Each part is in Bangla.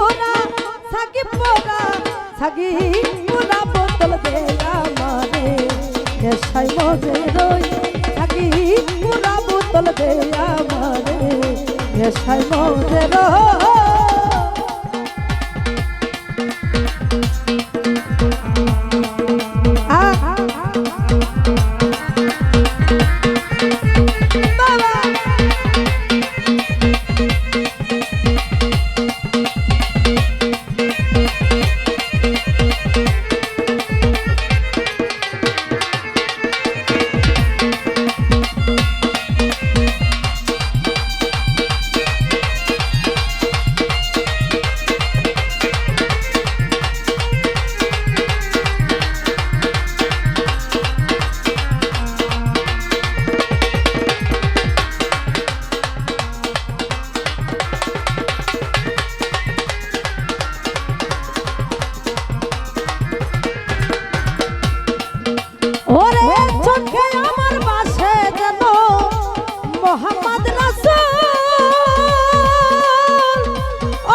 পোড়া সাকি পোড়া বোতল দে আমারে নেশায় মজে রই সাকি পোড়া বোতল দে আমারে নেশায় মজে রই মোহাম্মদ রাসূল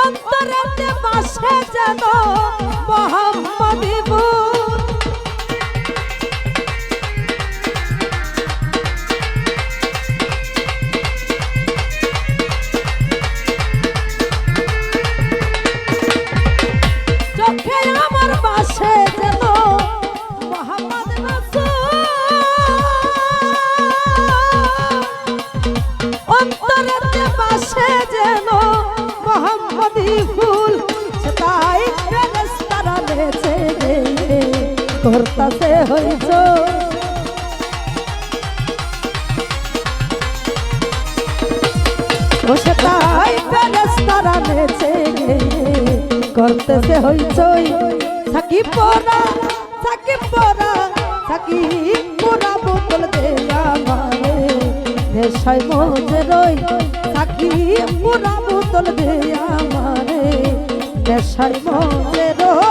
অন্তরেতে বাসে যেন মোহাম্মদী ফুল চোখে আমার বাসে যেন মোহাম্মদ রাসূল অন্তরেতে বাসে যেন মোহাম্মদী ফুল তাই ফেরেশতারা নেচে গেয়ে করতাছে হইচই ও তাই ফেরেশতারা নেচে গেয়ে করতেছে হইচই সাকি পোড়া বোতল দে আমারে নেশায় মজে রই সাকি পোড়া বোতল দে আমারে নেশায় মজে রই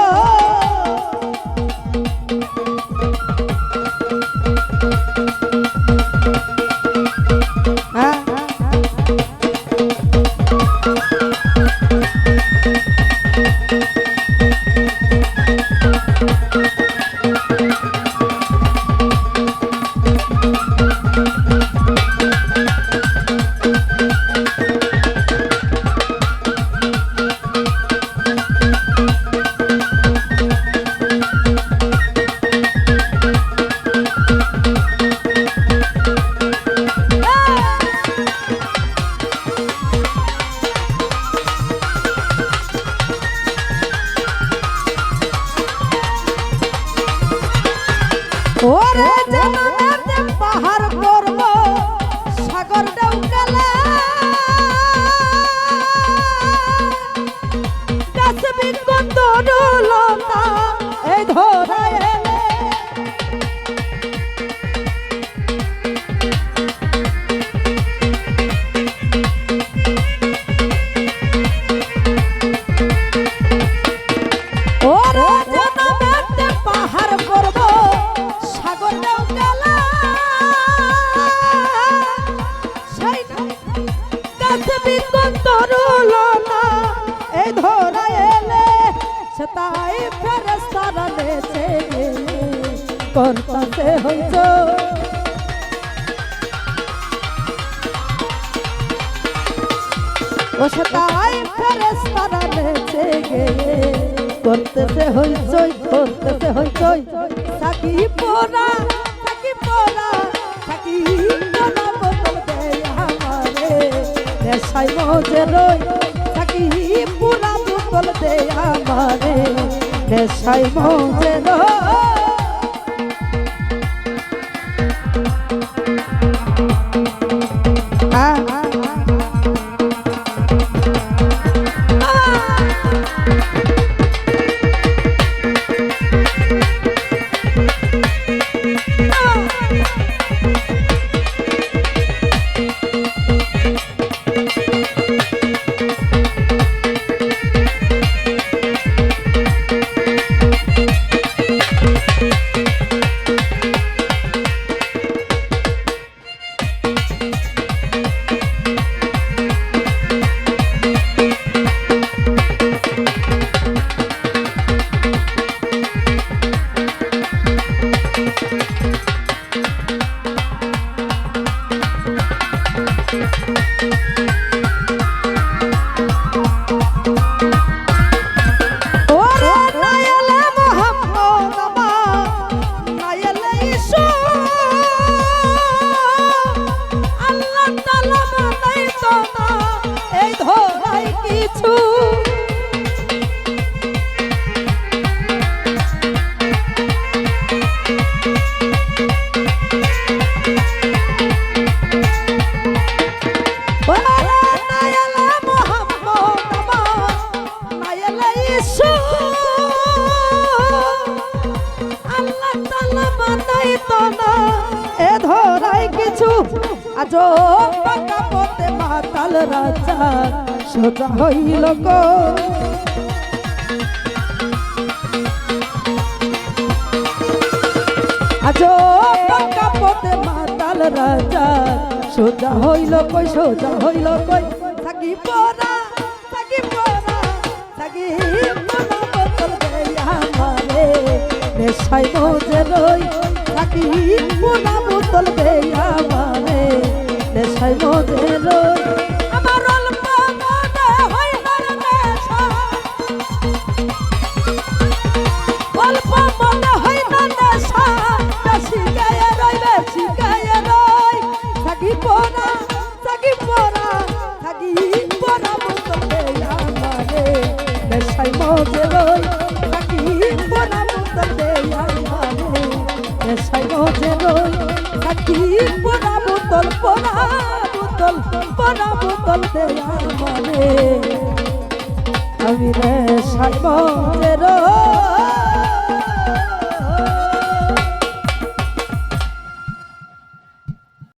ওরে জানাতে পাহাড় পর্ব সাগর ডৌকালা কাশ্মী কন্দরলতা এই ধরা এলে ওরে জানাতে পাহাড় পর্ব তাই ফেরেশতারা নেচে করতাছে হইচই ও তাই ফেরেশতারা নেচে করতেছে হইচই সাকি পোড়া বোতল দে আমারে নেশায় মজে রই সাকি পোড়া বোতল দে আমারে নেশায় মজে রই আজো পাকা পথে মাতাল রাজা সোজা হইল গো আজো পাকা পথে মাতাল রাজা সোজা হইল কই থাকি পরা থাকি পরা বোতল দেয়া আমারে নেশায় মজে রই থাকি পোনা বোতল দেয়া আমারে নেশায় মজে রই আমার অল্প মনে হয় না নেশা অল্প মনে হয় না নেশা বেশি গায়ে রই থাকি পরা বোতল দেয়া আমারে নেশায় মজে রই থাকি পোনা বোতল দেয়া আমারে নেশায় মজে রই থাকি পোনা বোতল দেয়া আমারে আমি নেশায় মজে রই